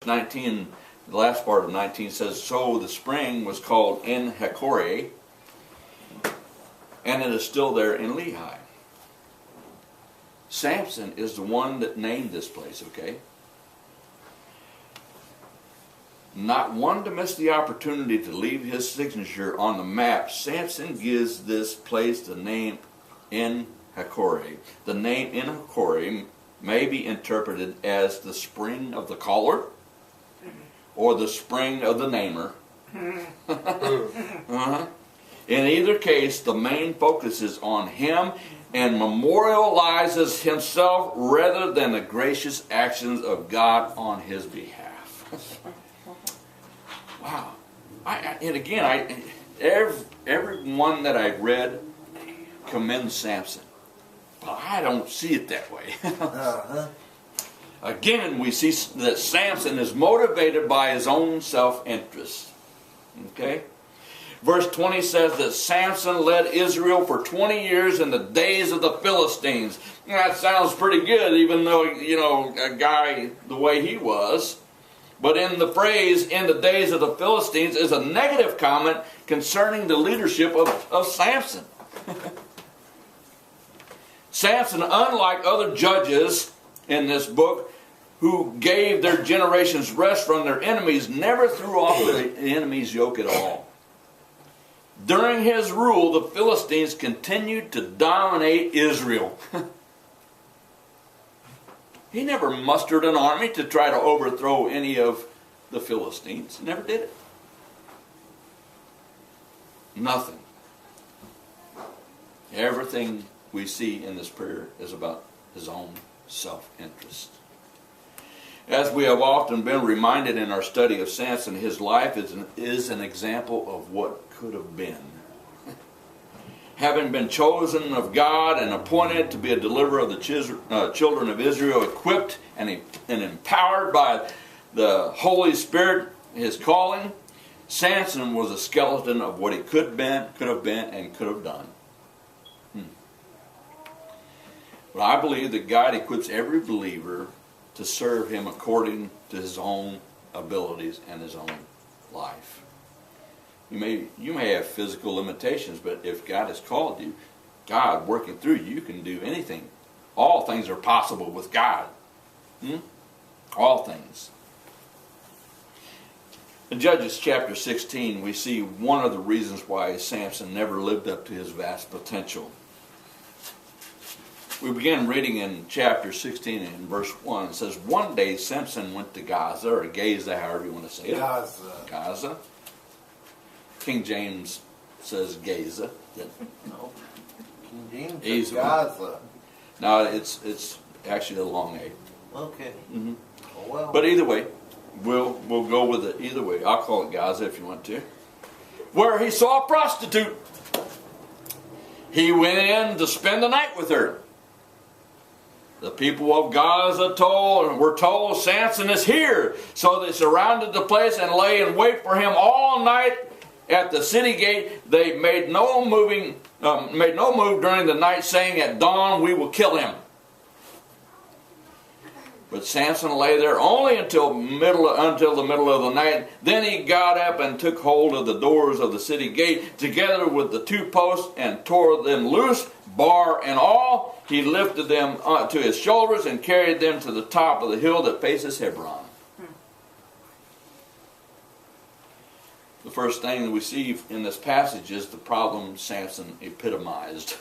19, the last part of 19 says, so the spring was called En Hakkore, and it is still there in Lehi. Samson is the one that named this place, okay? Not one to miss the opportunity to leave his signature on the map, Samson gives this place the name En Hakkore. The name En Hakkore may be interpreted as the spring of the caller or the spring of the namer. In either case, the main focus is on him and memorializes himself rather than the gracious actions of God on his behalf. Wow. Everyone that I've read commends Samson. But I don't see it that way. Again, we see that Samson is motivated by his own self-interest. Okay? Verse 20 says that Samson led Israel for 20 years in the days of the Philistines. That sounds pretty good, even though, a guy the way he was. But in the phrase, in the days of the Philistines, is a negative comment concerning the leadership of Samson. Samson, unlike other judges in this book who gave their generations rest from their enemies, never threw off the enemy's yoke at all. During his rule, the Philistines continued to dominate Israel. He never mustered an army to try to overthrow any of the Philistines. He never did it. Nothing. Everything we see in this prayer is about his own self-interest. As we have often been reminded in our study of Samson, his life is an example of what could have been. Having been chosen of God and appointed to be a deliverer of the children of Israel, equipped and empowered by the Holy Spirit, his calling, Samson was a skeleton of what he could have been, and could have done. But I believe that God equips every believer to serve him according to his own abilities and his own life. You may have physical limitations, but if God has called you, God working through you, you can do anything. All things are possible with God. All things. In Judges chapter 16, we see one of the reasons why Samson never lived up to his vast potential. We begin reading in chapter 16 and verse 1. It says, one day Samson went to Gaza, or Gaza, however you want to say it. Gaza. King James says Gaza. No. King James says Gaza. No, it's actually a long A. Okay. Mm-hmm. Oh, well. But either way, we'll go with it either way. I'll call it Gaza if you want to. Where he saw a prostitute. He went in to spend the night with her. The people of Gaza were told Samson is here. So they surrounded the place and lay in wait for him all night at the city gate. They made no move during the night, saying, at dawn we will kill him. But Samson lay there only until the middle of the night. Then he got up and took hold of the doors of the city gate, together with the two posts, and tore them loose, bar and all. He lifted them to his shoulders and carried them to the top of the hill that faces Hebron. The first thing that we see in this passage is the problem Samson epitomized.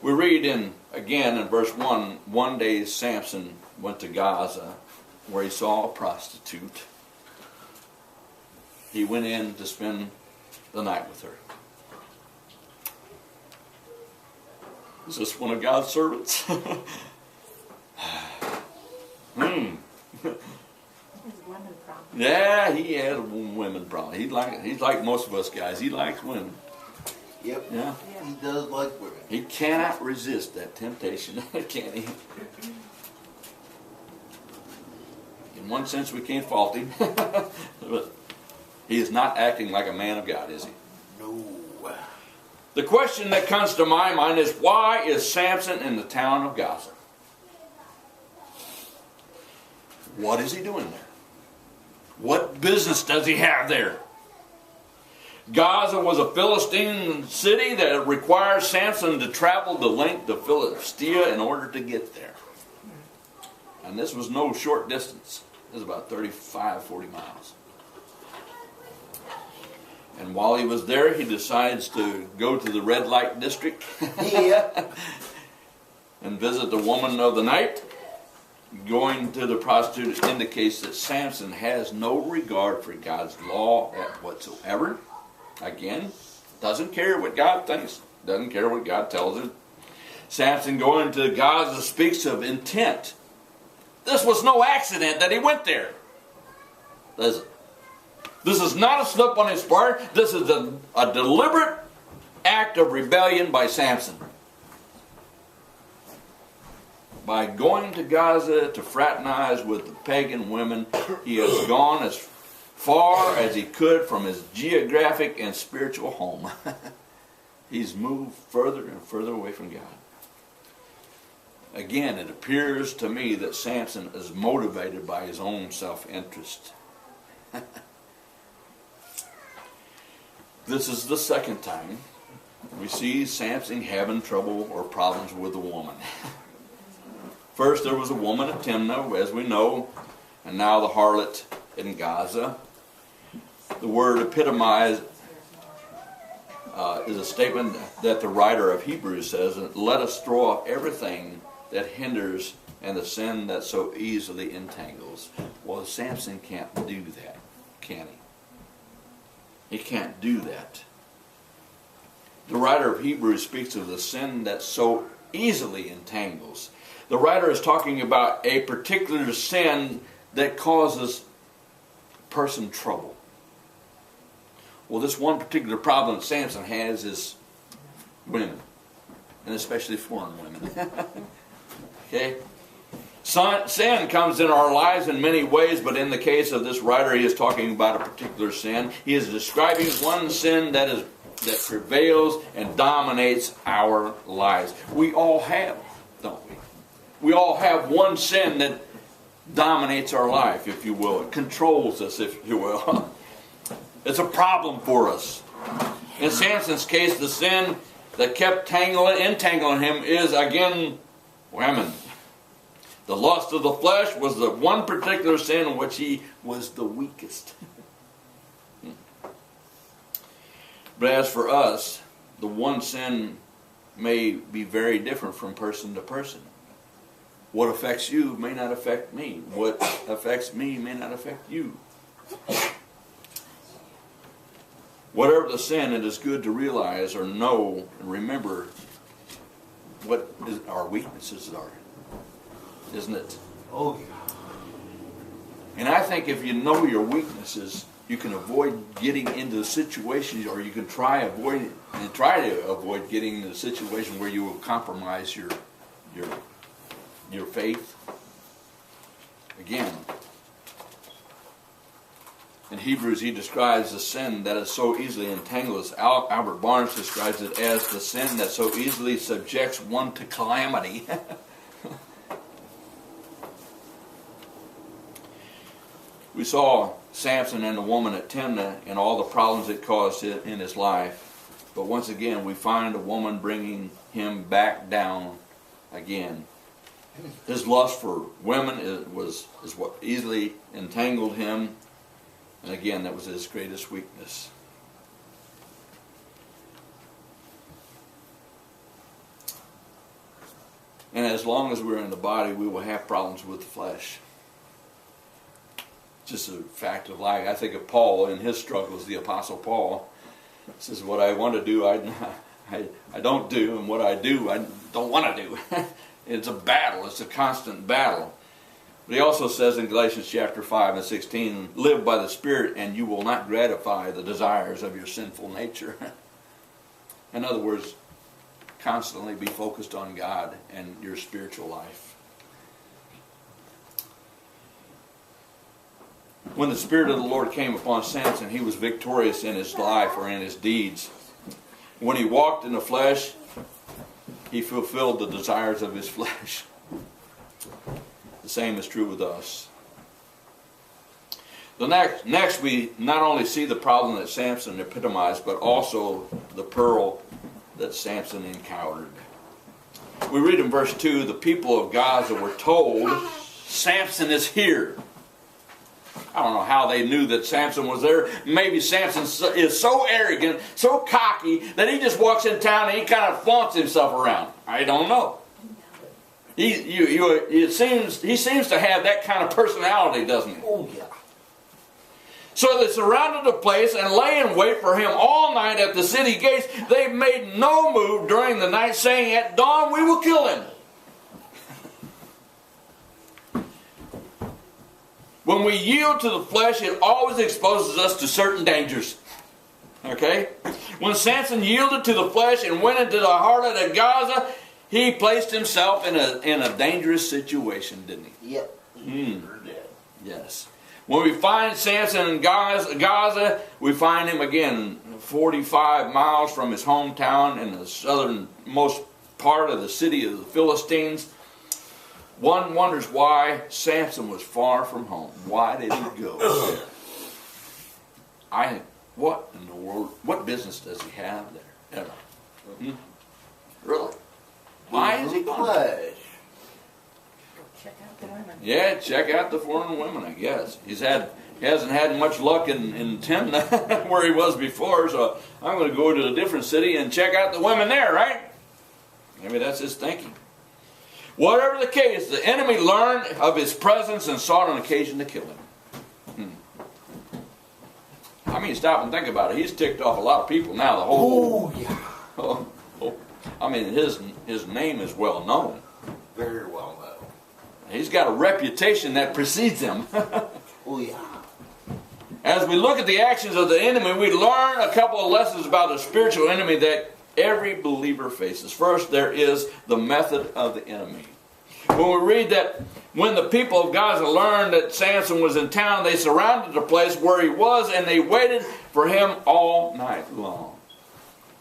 We read again in verse 1, one day Samson went to Gaza where he saw a prostitute. He went in to spend the night with her. Is this one of God's servants? His women problem. Yeah, he had a women problem. He's like most of us guys. He likes women. Yep. Yeah. He does like women. He cannot resist that temptation, can he? In one sense, we can't fault him. But he is not acting like a man of God, is he? No. The question that comes to my mind is, why is Samson in the town of Gaza? What is he doing there? What business does he have there? Gaza was a Philistine city that required Samson to travel the length of Philistia in order to get there. And this was no short distance. It was about 35, 40 miles. And while he was there, he decides to go to the red light district and visit the woman of the night. Going to the prostitute indicates that Samson has no regard for God's law whatsoever. Again, doesn't care what God thinks, doesn't care what God tells him. Samson going to Gaza speaks of intent. This was no accident that he went there. This is not a slip on his part. This is a deliberate act of rebellion by Samson. By going to Gaza to fraternize with the pagan women, he has gone as far as he could from his geographic and spiritual home. He's moved further and further away from God. Again, it appears to me that Samson is motivated by his own self-interest. This is the second time we see Samson having trouble or problems with a woman. First, there was a woman at Timnah, as we know, and now the harlot in Gaza. The word epitomize is a statement that the writer of Hebrews says, let us throw off everything that hinders and the sin that so easily entangles. Well, Samson can't do that, can he? He can't do that. The writer of Hebrews speaks of the sin that so easily entangles. The writer is talking about a particular sin that causes a person trouble. Well, this one particular problem that Samson has is women, and especially foreign women. Okay? Sin comes in our lives in many ways, but in the case of this writer, he is talking about a particular sin. He is describing one sin that prevails and dominates our lives. We all have, don't we? We all have one sin that dominates our life, if you will. It controls us, if you will. It's a problem for us. In Samson's case, the sin that kept entangling him is, again, women. The lust of the flesh was the one particular sin in which he was the weakest. But as for us, the one sin may be very different from person to person. What affects you may not affect me. What affects me may not affect you. Whatever the sin, it is good to realize or know and remember what our weaknesses are. Isn't it? Oh, yeah. And I think if you know your weaknesses, you can avoid getting into situations, or you can try to avoid getting into a situation where you will compromise your faith. Again, in Hebrews, he describes the sin that is so easily entangled. Albert Barnes describes it as the sin that so easily subjects one to calamity. We saw Samson and the woman at Timnah and all the problems it caused in his life. But once again, we find a woman bringing him back down again. His lust for women is what easily entangled him. And again, that was his greatest weakness. And as long as we're in the body, we will have problems with the flesh. Just a fact of life. I think of Paul in his struggles, the Apostle Paul says, what I want to do, I don't do, and what I do, I don't want to do. It's a battle. It's a constant battle. But he also says in Galatians chapter 5 and 16, live by the Spirit and you will not gratify the desires of your sinful nature. In other words, constantly be focused on God and your spiritual life. When the Spirit of the Lord came upon Samson, he was victorious in his life or in his deeds. When he walked in the flesh, he fulfilled the desires of his flesh. The same is true with us. Next we not only see the problem that Samson epitomized, but also the peril that Samson encountered. We read in verse 2, the people of Gaza were told, Samson is here. I don't know how they knew that Samson was there. Maybe Samson is so arrogant, so cocky, that he just walks in town and he kind of flaunts himself around. I don't know. He seems to have that kind of personality, doesn't he? Oh, yeah. So they surrounded the place and lay in wait for him all night at the city gates. They made no move during the night, saying, at dawn we will kill him. When we yield to the flesh, it always exposes us to certain dangers. Okay? When Samson yielded to the flesh and went into the harlot of Gaza, he placed himself in a dangerous situation, didn't he? Yep. Yes. When we find Samson in Gaza, we find him again 45 miles from his hometown in the southernmost part of the city of the Philistines. One wonders why Samson was far from home. Why did he go there? What in the world, what business does he have there? Ever? Really? Why is he going there? Check out the women. Yeah, check out the foreign women, I guess. He hasn't had much luck in Timnah where he was before, so I'm going to go to a different city and check out the women there, right? Maybe that's his thinking. Whatever the case, the enemy learned of his presence and sought an occasion to kill him. I mean, stop and think about it. He's ticked off a lot of people now. The whole. Oh, yeah. I mean, his name is well known. Very well known. He's got a reputation that precedes him. Oh, yeah. As we look at the actions of the enemy, we learn a couple of lessons about the spiritual enemy that every believer faces. First, there is the method of the enemy. When we read that when the people of Gaza learned that Samson was in town, they surrounded the place where he was and they waited for him all night long.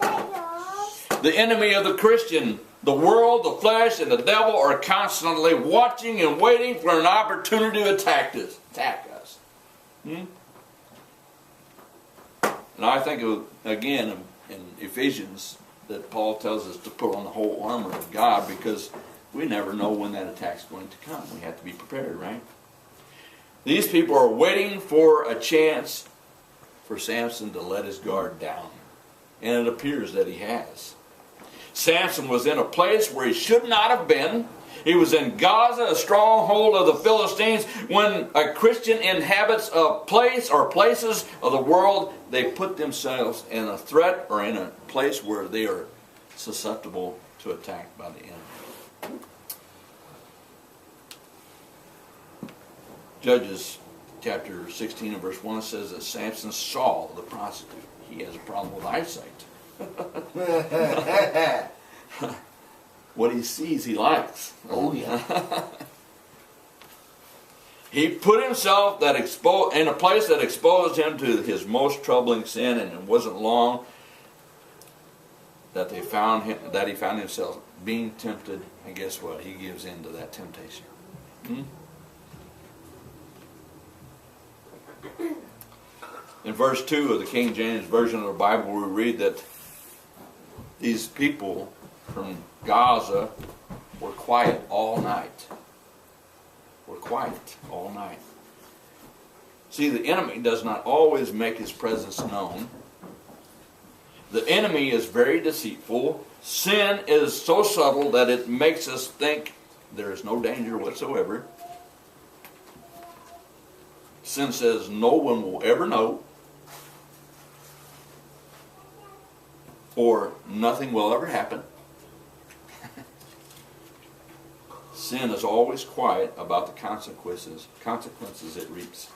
The enemy of the Christian, the world, the flesh, and the devil are constantly watching and waiting for an opportunity to attack us. And I think, again, in Ephesians, that Paul tells us to put on the whole armor of God, because we never know when that attack's going to come. We have to be prepared, right? These people are waiting for a chance for Samson to let his guard down. And it appears that he has. Samson was in a place where he should not have been. He was in Gaza, a stronghold of the Philistines. When a Christian inhabits a place or places of the world, they put themselves in a threat or in a place where they are susceptible to attack by the enemy. Judges chapter 16 and verse 1 says that Samson saw the prostitute. He has a problem with eyesight. What he sees, he likes. Oh, yeah. He put himself in a place that exposed him to his most troubling sin, and it wasn't long that he found himself being tempted, and guess what? He gives in to that temptation. In verse 2 of the King James Version of the Bible, we read that these people from Gaza were quiet all night. Were quiet all night. See, the enemy does not always make his presence known. The enemy is very deceitful. Sin is so subtle that it makes us think there is no danger whatsoever. Sin says no one will ever know, or nothing will ever happen. Sin is always quiet about the consequences it reaps.